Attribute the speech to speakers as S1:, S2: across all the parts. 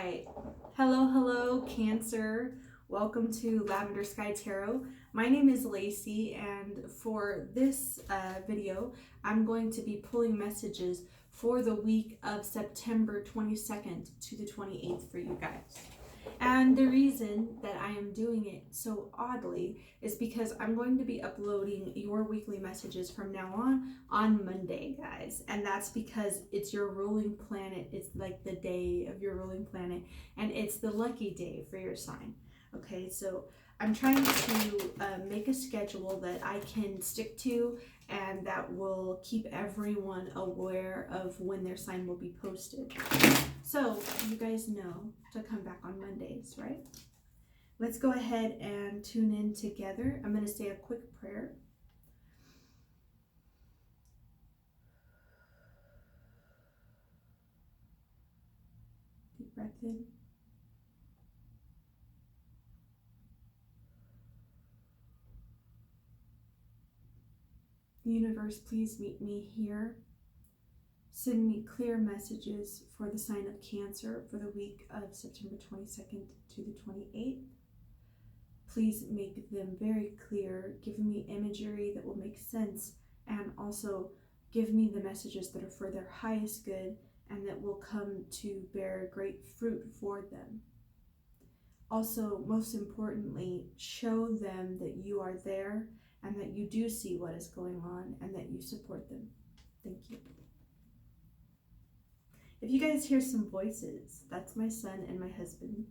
S1: right. Hello, Cancer. Welcome to Lavender Sky Tarot. My name is Lacey, and for this video, I'm going to be pulling messages for the week of September 22nd to the 28th for you guys. And the reason that I am doing it so oddly is because I'm going to be uploading your weekly messages from now on Monday, guys. And that's because it's your ruling planet. It's like the day of your ruling planet, and it's the lucky day for your sign. Okay, so I'm trying to make a schedule that I can stick to and that will keep everyone aware of when their sign will be posted. So you guys know to come back on Mondays, right? Let's go ahead and tune in together. I'm going to say a quick prayer. Deep breath in. Universe, please meet me here. Send me clear messages for the sign of Cancer for the week of September 22nd to the 28th. Please make them very clear. Give me imagery that will make sense, and also give me the messages that are for their highest good and that will come to bear great fruit for them. Also, most importantly, show them that you are there and that you do see what is going on and that you support them. Thank you. If you guys hear some voices, that's my son and my husband,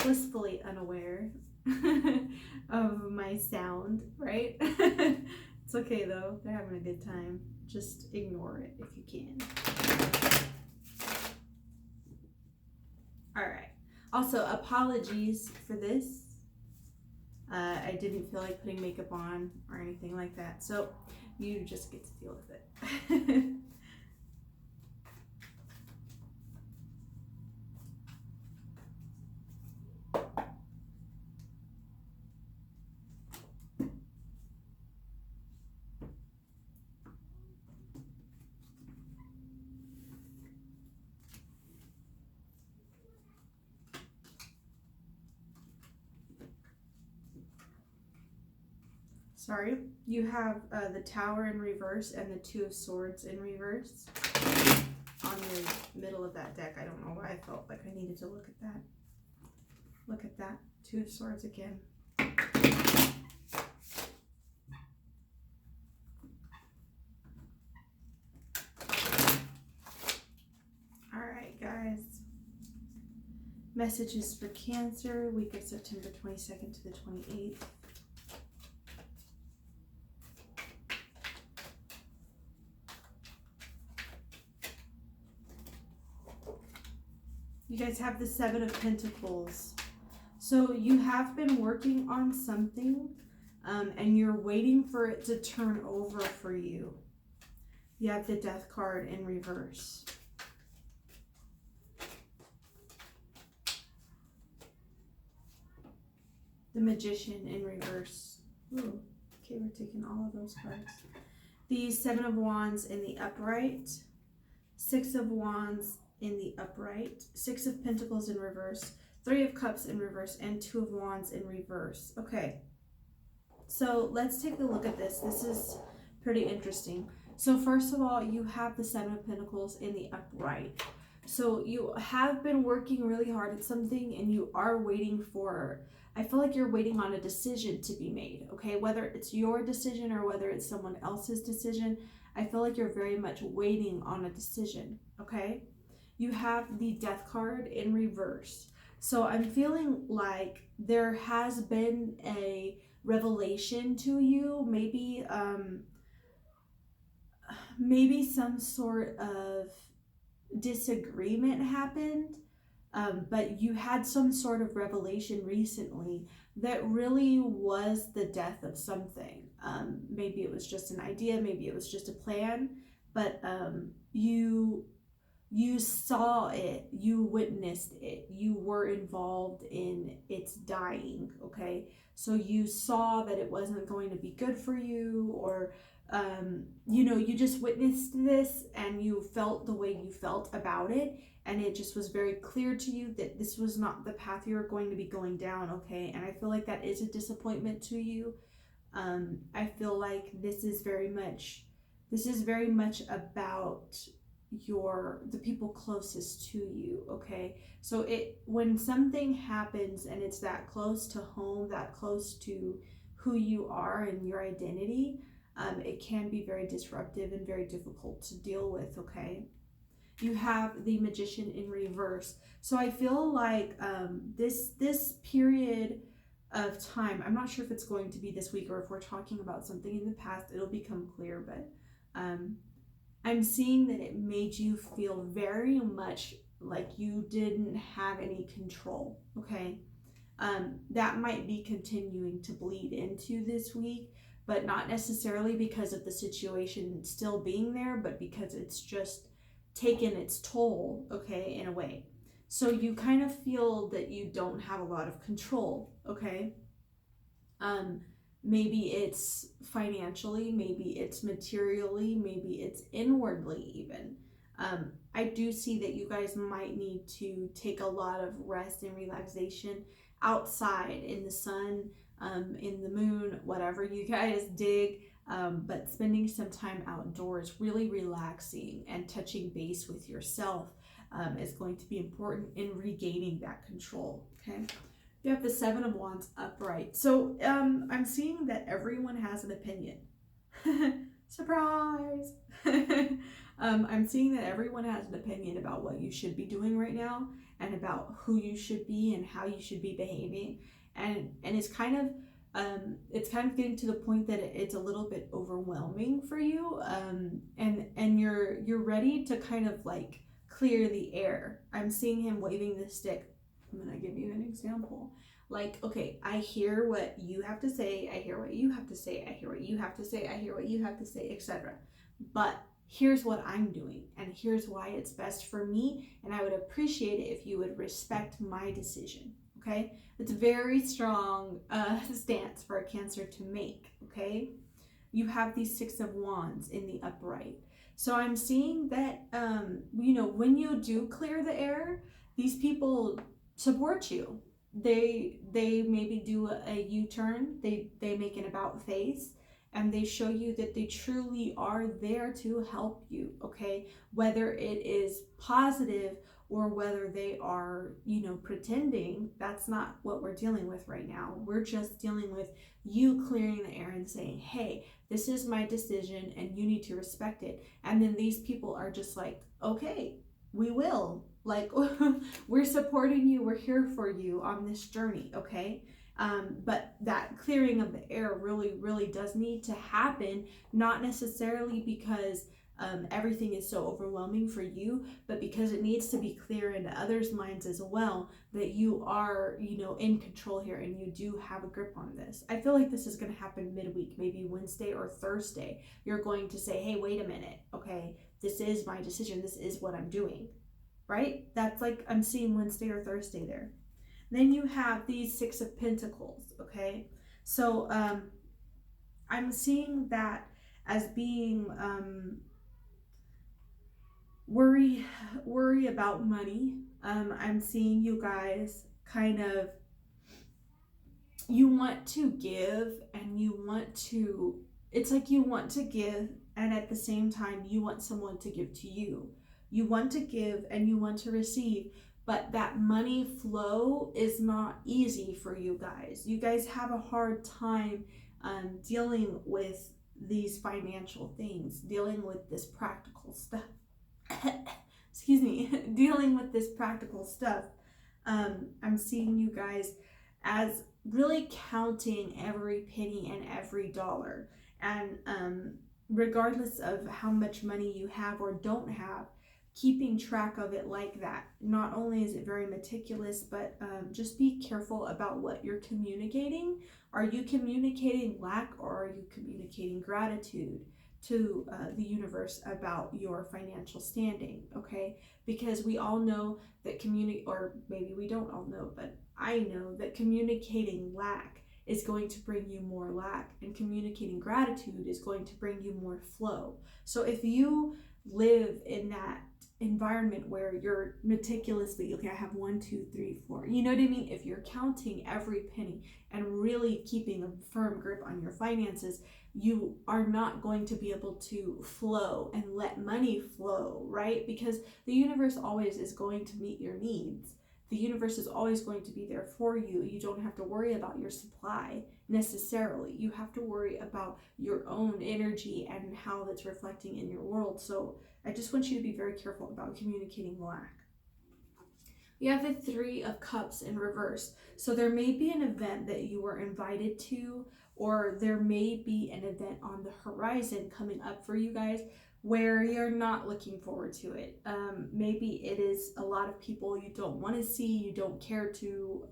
S1: blissfully unaware of my sound, right? It's okay though, they're having a good time. Just ignore it if you can. All right. Also, apologies for this. I didn't feel like putting makeup on or anything like that, so you just get to deal with it. Sorry, you have the Tower in reverse and the Two of Swords in reverse on the middle of that deck. I don't know why I felt like I needed to look at that. Look at that. Two of Swords again. Alright, guys. Messages for Cancer, week of September 22nd to the 28th. You guys have the Seven of Pentacles. So you have been working on something and you're waiting for it to turn over for you. You have the Death card in reverse. The Magician in reverse. Ooh, okay, we're taking all of those cards. The Seven of Wands in the upright. Six of Wands in the upright, Six of Pentacles in reverse, Three of Cups in reverse, and Two of Wands in reverse. Okay, so let's take a look at this. This is pretty interesting. So first of all, you have the Seven of Pentacles in the upright. So you have been working really hard at something and you are waiting for, I feel like you're waiting on a decision to be made, okay? Whether it's your decision or whether it's someone else's decision, I feel like you're very much waiting on a decision, okay? You have the Death card in reverse. So I'm feeling like there has been a revelation to you, maybe some sort of disagreement happened, but you had some sort of revelation recently that really was the death of something. Maybe it was just an idea, maybe it was just a plan, but you saw it, you witnessed it, you were involved in its dying, okay? So you saw that it wasn't going to be good for you, or you know, you just witnessed this and you felt the way you felt about it, and it just was very clear to you that this was not the path you were going to be going down, okay? And I feel like that is a disappointment to you. I feel like this is very much about the people closest to you, okay? So when something happens and it's that close to home, that close to who you are and your identity, it can be very disruptive and very difficult to deal with, okay? You have the Magician in reverse. So I feel like this period of time, I'm not sure if it's going to be this week or if we're talking about something in the past, it'll become clear, but I'm seeing that it made you feel very much like you didn't have any control, okay? That might be continuing to bleed into this week, but not necessarily because of the situation still being there, but because it's just taken its toll, okay, in a way. So you kind of feel that you don't have a lot of control, okay? Maybe it's financially, maybe it's materially, maybe it's inwardly even. I do see that you guys might need to take a lot of rest and relaxation outside in the sun, in the moon, whatever you guys dig. But spending some time outdoors, really relaxing and touching base with yourself is going to be important in regaining that control, okay? You have the Seven of Wands upright. So I'm seeing that everyone has an opinion. Surprise! I'm seeing that everyone has an opinion about what you should be doing right now and about who you should be and how you should be behaving. And it's kind of getting to the point that it's a little bit overwhelming for you. And you're ready to kind of like clear the air. I'm seeing him waving the stick. I'm gonna give you an example. Like, okay, I hear what you have to say, I hear what you have to say, I hear what you have to say, I hear what you have to say, etc. But here's what I'm doing, and here's why it's best for me, and I would appreciate it if you would respect my decision, okay? It's a very strong stance for a Cancer to make, okay? You have these Six of Wands in the upright. So I'm seeing that, when you do clear the air, these people support you. They maybe do a U-turn, they make an about face, and they show you that they truly are there to help you, okay? Whether it is positive or whether they are, pretending, that's not what we're dealing with right now. We're just dealing with you clearing the air and saying, hey, this is my decision and you need to respect it. And then these people are just like, okay, we will. Like, we're supporting you, we're here for you on this journey, okay? But that clearing of the air really, really does need to happen, not necessarily because everything is so overwhelming for you, but because it needs to be clear into others' minds as well that you are, in control here and you do have a grip on this. I feel like this is going to happen midweek, maybe Wednesday or Thursday. You're going to say, hey, wait a minute, okay, this is my decision, this is what I'm doing, right? That's like, I'm seeing Wednesday or Thursday there. Then you have these Six of Pentacles, okay? So I'm seeing that as being worry about money. I'm seeing you guys kind of, you want to give and it's like you want to give and at the same time you want someone to give to you. You want to give and you want to receive, but that money flow is not easy for you guys. You guys have a hard time dealing with these financial things, dealing with this practical stuff. Excuse me, dealing with this practical stuff. I'm seeing you guys as really counting every penny and every dollar. And regardless of how much money you have or don't have, keeping track of it like that. Not only is it very meticulous, but just be careful about what you're communicating. Are you communicating lack or are you communicating gratitude to the universe about your financial standing, okay? Because we all know that or maybe we don't all know, but I know that communicating lack is going to bring you more lack, and communicating gratitude is going to bring you more flow. So if you live in that environment where you're meticulously, okay, I have 1, 2, 3, 4, you know what I mean? If you're counting every penny and really keeping a firm grip on your finances, you are not going to be able to flow and let money flow, right? Because the universe always is going to meet your needs. The universe is always going to be there for you. You don't have to worry about your supply necessarily. You have to worry about your own energy and how that's reflecting in your world. So I just want you to be very careful about communicating lack. You have the Three of Cups in reverse. So there may be an event that you were invited to, or there may be an event on the horizon coming up for you guys where you're not looking forward to it. Maybe it is a lot of people you don't want to see, you don't care to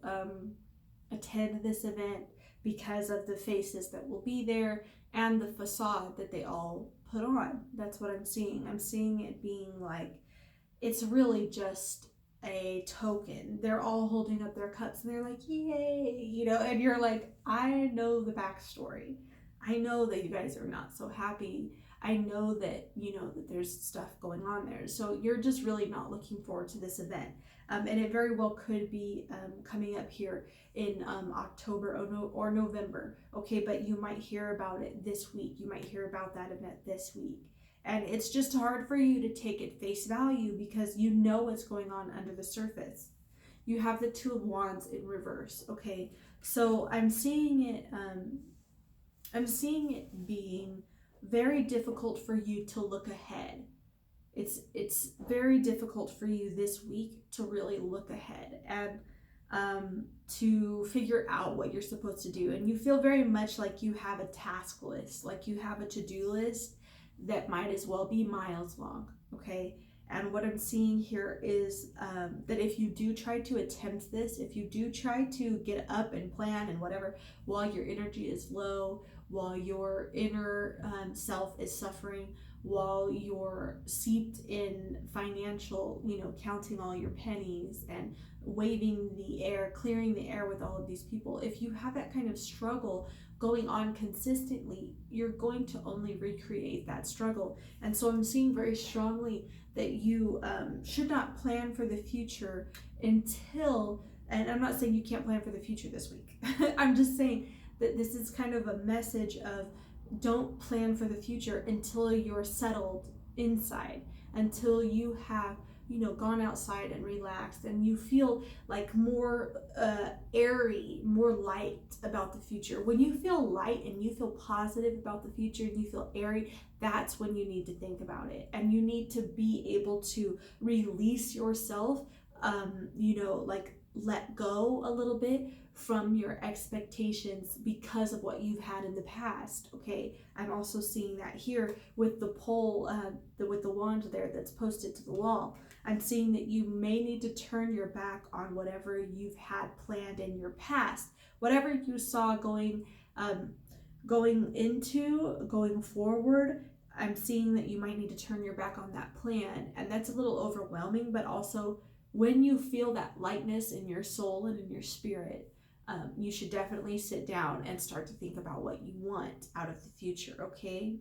S1: attend this event because of the faces that will be there and the facade that they all put on. That's what I'm seeing. I'm seeing it being like, it's really just a token. They're all holding up their cups and they're like, yay, you know, and you're like, I know the backstory. I know that you guys are not so happy. I know that, you know, that there's stuff going on there. So you're just really not looking forward to this event. And it very well could be coming up here in October or November. Okay, but you might hear about it this week. You might hear about that event this week. And it's just hard for you to take at face value because you know what's going on under the surface. You have the Two of Wands in reverse. Okay, so I'm seeing it being very difficult for you to look ahead. It's very difficult for you this week to really look ahead and to figure out what you're supposed to do. And you feel very much like you have a task list, like you have a to-do list that might as well be miles long, okay? And what I'm seeing here is that if you do try to attempt this, if you do try to get up and plan and whatever, while your energy is low, while your inner self is suffering, while you're seeped in financial, you know, counting all your pennies and waving the air, clearing the air with all of these people, if you have that kind of struggle going on consistently, you're going to only recreate that struggle. And so I'm seeing very strongly that you should not plan for the future until, and I'm not saying you can't plan for the future this week. I'm just saying that this is kind of a message of don't plan for the future until you're settled inside, until you have, you know, gone outside and relaxed and you feel like more airy, more light about the future. When you feel light and you feel positive about the future and you feel airy, that's when you need to think about it. And you need to be able to release yourself, you know, like let go a little bit from your expectations because of what you've had in the past. Okay, I'm also seeing that here with the pole, with the wand there that's posted to the wall. I'm seeing that you may need to turn your back on whatever you've had planned in your past, whatever you saw going forward. I'm seeing that you might need to turn your back on that plan, and that's a little overwhelming. But also, when you feel that lightness in your soul and in your spirit, you should definitely sit down and start to think about what you want out of the future. Okay,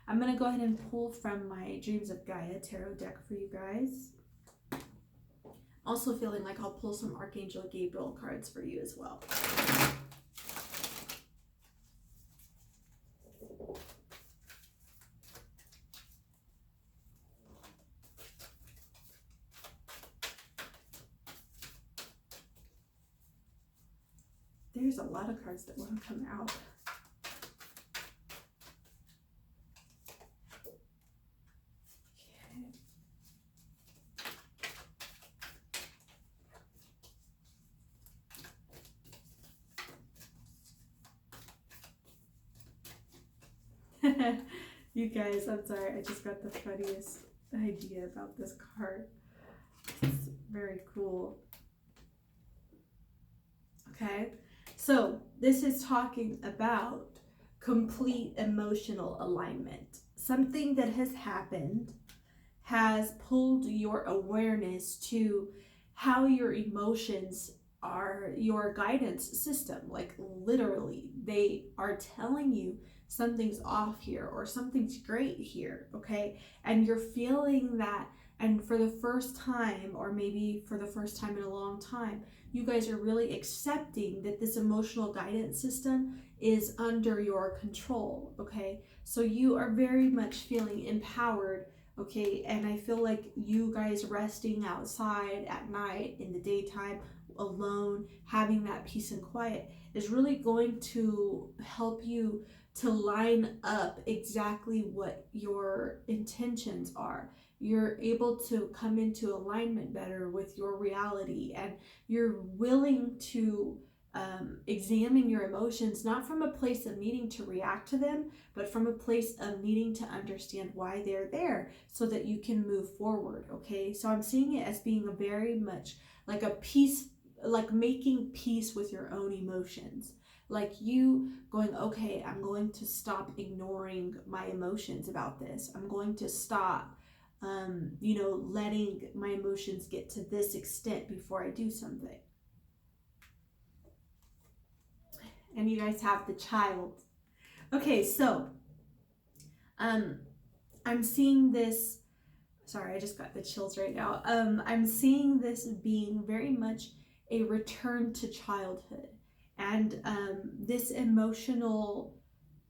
S1: I'm gonna go ahead and pull from my Dreams of Gaia tarot deck for you guys. Also feeling like I'll pull some Archangel Gabriel cards for you as well. There's a lot of cards that want to come out. Okay. You guys, I'm sorry, I just got the funniest idea about this card. It's very cool. Okay. So this is talking about complete emotional alignment. Something that has happened has pulled your awareness to how your emotions are your guidance system. Like literally, they are telling you something's off here or something's great here, okay? And you're feeling that, and for the first time, or maybe for the first time in a long time, you guys are really accepting that this emotional guidance system is under your control, okay? So you are very much feeling empowered, okay? And I feel like you guys resting outside at night, in the daytime, alone, having that peace and quiet is really going to help you to line up exactly what your intentions are. You're able to come into alignment better with your reality, and you're willing to examine your emotions, not from a place of needing to react to them, but from a place of needing to understand why they're there so that you can move forward, okay? So I'm seeing it as being a very much like a peace, like making peace with your own emotions. Like you going, okay, I'm going to stop ignoring my emotions about this. I'm going to stop, letting my emotions get to this extent before I do something. And you guys have the child. Okay, so I'm seeing this. Sorry, I just got the chills right now. I'm seeing this being very much a return to childhood, and this emotional,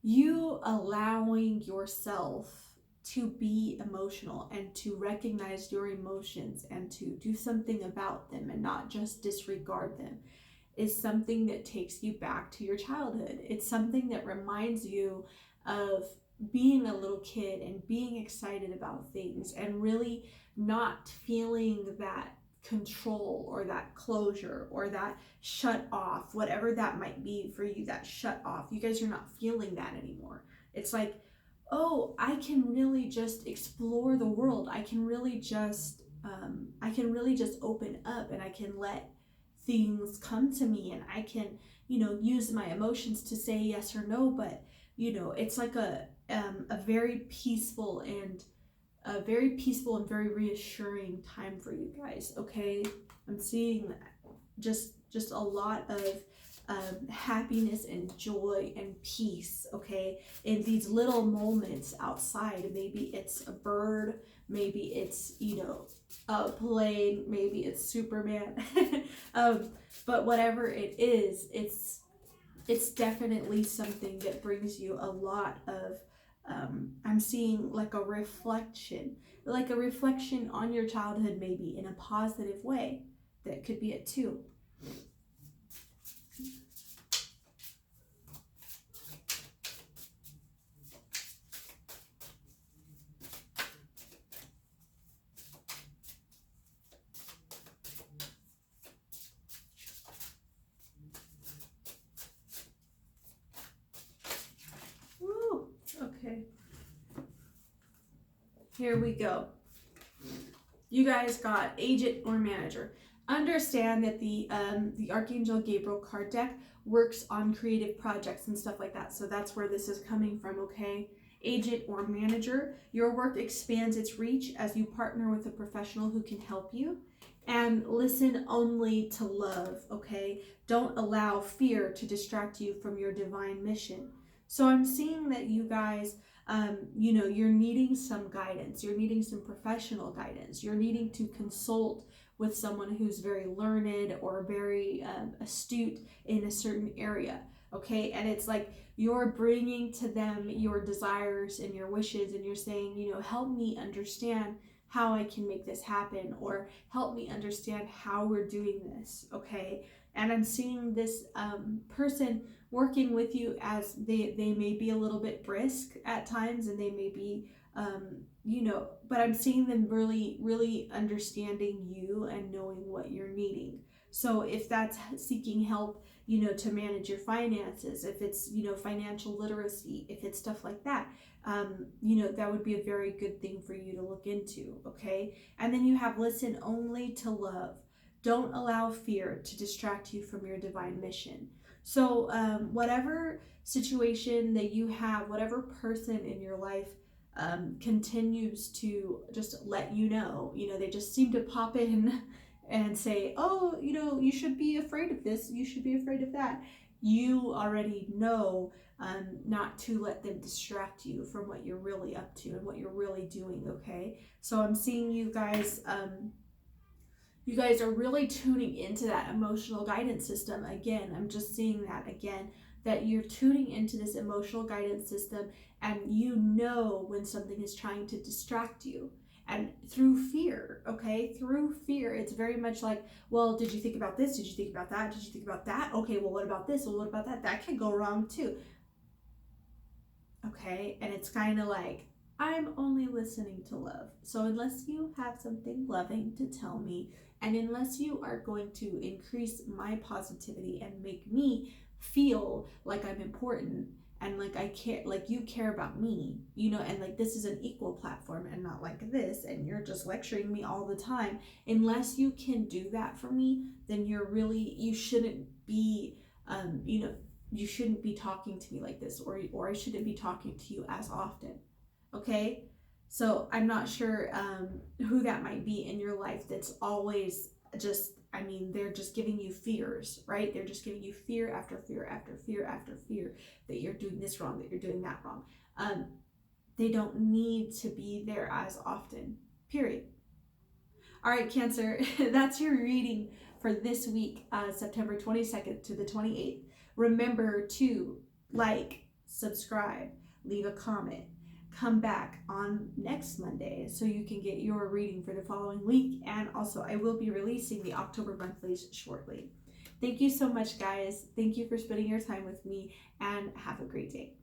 S1: you allowing yourself to be emotional and to recognize your emotions and to do something about them and not just disregard them, is something that takes you back to your childhood. It's something that reminds you of being a little kid and being excited about things and really not feeling that control or that closure or that shut off, whatever that might be for you, that shut off. You guys are not feeling that anymore. It's like, oh, I can really just explore the world. I can really just open up, and I can let things come to me, and I can, use my emotions to say yes or no. But it's like a very peaceful and very reassuring time for you guys. Okay, I'm seeing just a lot of happiness and joy and peace, okay, in these little moments outside. Maybe it's a bird, maybe it's a plane, maybe it's Superman. But whatever it is, it's definitely something that brings you a lot of I'm seeing like a reflection on your childhood, maybe in a positive way. That could be it too. Woo! Okay. Here we go. You guys got agent or manager. Understand that the Archangel Gabriel card deck works on creative projects and stuff like that. So that's where this is coming from, okay? Agent or manager, your work expands its reach as you partner with a professional who can help you. And listen only to love, okay? Don't allow fear to distract you from your divine mission. So I'm seeing that you guys, you're needing some guidance. You're needing some professional guidance. You're needing to consult with someone who's very learned or very astute in a certain area, okay? And it's like you're bringing to them your desires and your wishes, and you're saying, help me understand how I can make this happen, or help me understand how we're doing this, okay? And I'm seeing this person working with you as they may be a little bit brisk at times, and they may be, but I'm seeing them really, really understanding you and knowing what you're needing. So if that's seeking help, to manage your finances, if it's, financial literacy, if it's stuff like that, that would be a very good thing for you to look into, okay? And then you have listen only to love. Don't allow fear to distract you from your divine mission. So whatever situation that you have, whatever person in your life continues to just let you know, they just seem to pop in and say, oh, you should be afraid of this, you should be afraid of that. you already know not to let them distract you from what you're really up to and what you're really doing, okay? So I'm seeing you guys are really tuning into that emotional guidance system again. I'm just seeing that again, that you're tuning into this emotional guidance system, and you know when something is trying to distract you. And through fear, okay? Through fear, it's very much like, well, did you think about this? Did you think about that? Did you think about that? Okay, well, what about this? Well, what about that? That can go wrong too. Okay, and it's kind of like, I'm only listening to love. So unless you have something loving to tell me, and unless you are going to increase my positivity and make me feel like I'm important and like I care, like you care about me, you know, and like this is an equal platform and not like this, and you're just lecturing me all the time. Unless you can do that for me, then you shouldn't be, you know, you shouldn't be talking to me like this, or I shouldn't be talking to you as often. Okay, so I'm not sure who that might be in your life that's always just, I mean, they're just giving you fears, right? They're just giving you fear after fear after fear after fear that you're doing this wrong, that you're doing that wrong. They don't need to be there as often, period. All right, Cancer, that's your reading for this week, September 22nd to the 28th. Remember to like, subscribe, leave a comment, come back on next Monday so you can get your reading for the following week. And also, I will be releasing the October monthlies shortly. Thank you so much, guys. Thank you for spending your time with me, and have a great day.